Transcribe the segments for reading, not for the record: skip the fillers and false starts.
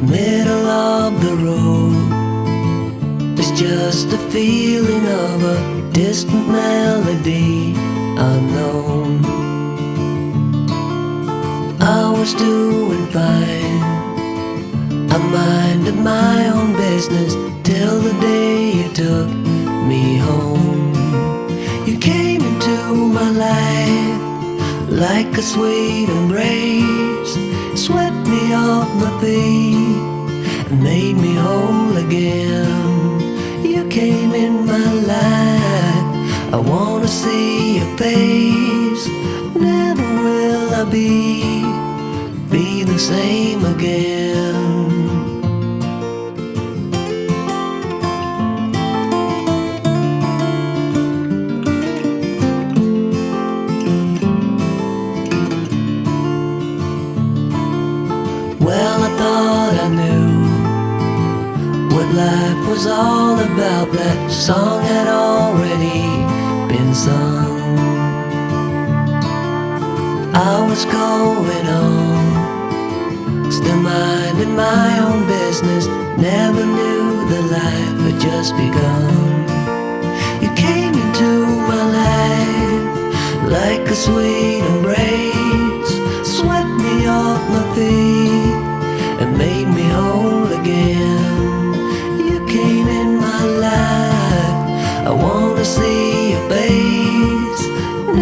middle of the road. It's just a feeling of a distant melody unknown. I was doing fine, I minded my own business till the day you took me home. You came into my life like a sweet embrace, swept me off my feet and made me whole again. You came in my life, I wanna see your face. Never will I be the same again. Well, I thought I knew what life was all about. That song had already been sung. I was going on, still minding my own business. Never knew that life had just begun. You came into my life like a sweet embrace, swept me off my feet and made me whole again. You came in my life, I wanna see your face.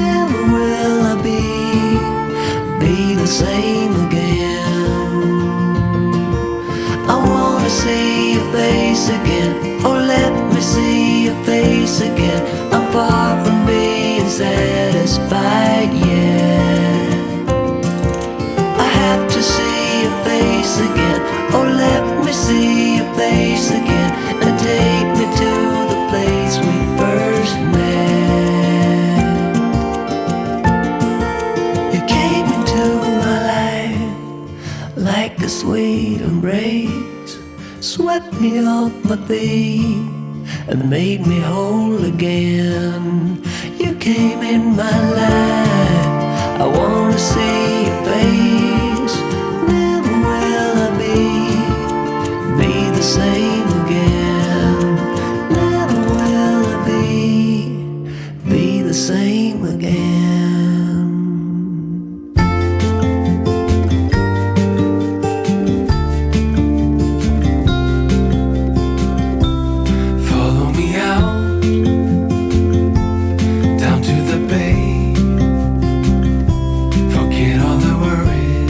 Never will I be the same again. I wanna see your face again, oh let me see your face again. I'm far from being satisfied yet. I have to see your face again, oh let me see your face again, and take me to the place we first met. You came into my life like a sweet embrace, swept me off my feet and made me whole again. You came in my life, I wanna see your face. Never will I be the same again. Never will I be the same again. Follow me out down to the bay. Forget all the worries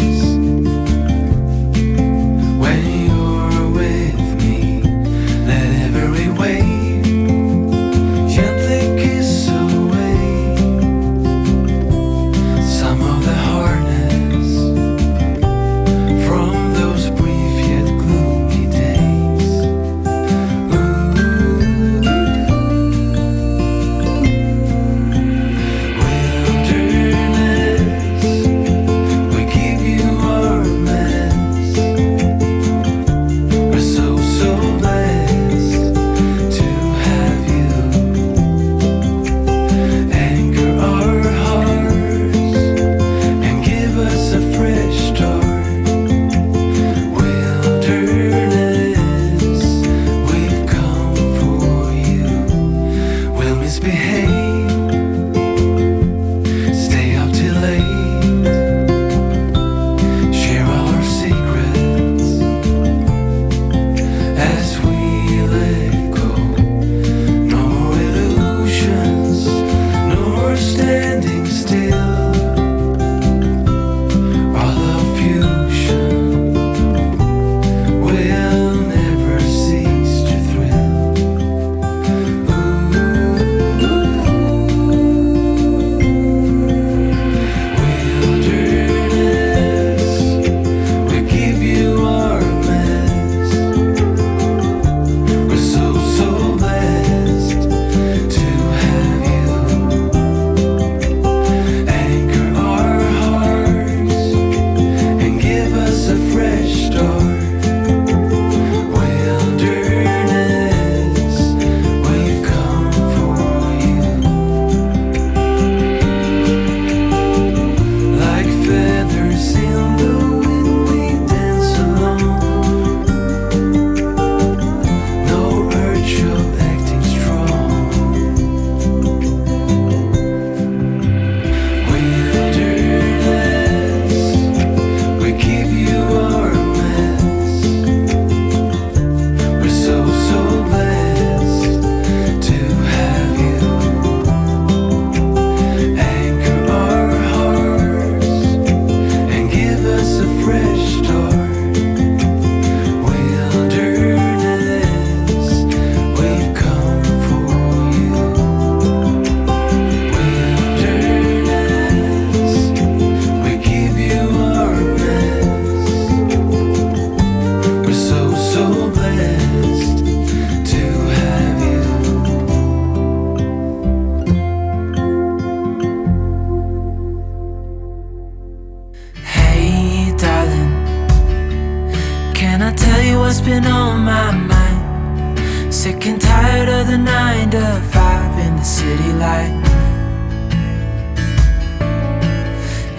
tell you what's been on my mind. Sick and tired of the 9 to 5 in the city life.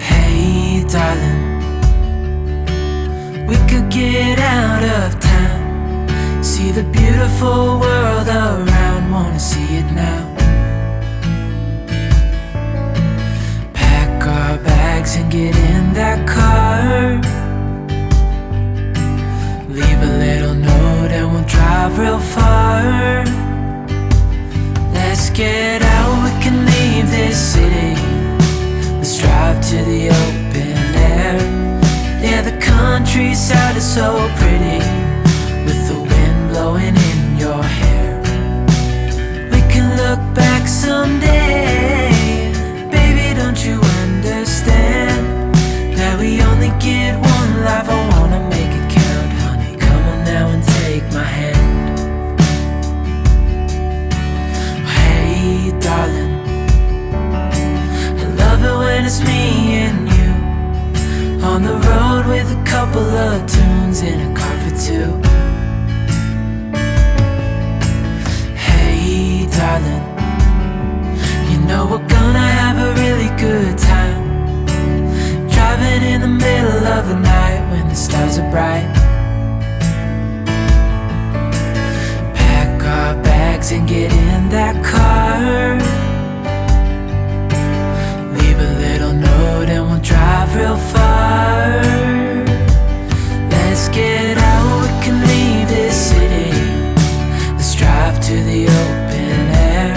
Hey darling, we could get out of town, see the beautiful world around, wanna see it now. Pack our bags and get in that car, leave a little note and we'll drive real far. Let's get out, we can leave this city. Let's drive to the open air. Yeah, the countryside is so pretty, with the wind blowing in your hair. We can look back someday. Baby, don't you understand that we only get one life? I wanna make it count, honey. Come on now and take my hand. Hey darling, I love it when it's me and you, on the road with a couple of tunes in a car for two. Hey darling, you know we're gonna have a really good time, driving in the middle of the night when the stars are bright. Pack our bags and get in that car, leave a little note and we'll drive real far. Let's get out, we can leave this city. Let's drive to the open air.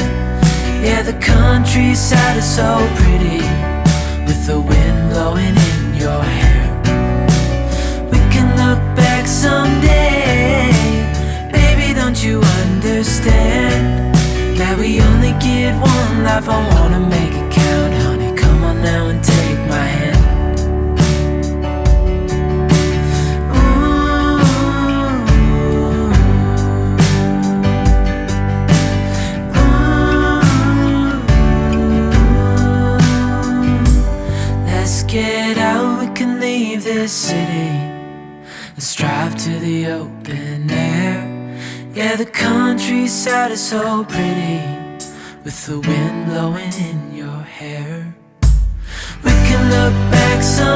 Yeah, the countryside is so pretty, with the wind blowing in your hair. We can look back someday. Baby, don't you understand that we only get one life? I wanna make it count, honey. Come on now and take my hand. Get out, we can leave this city. Let's drive to the open air. Yeah, the countryside is so pretty, with the wind blowing in your hair. We can look back some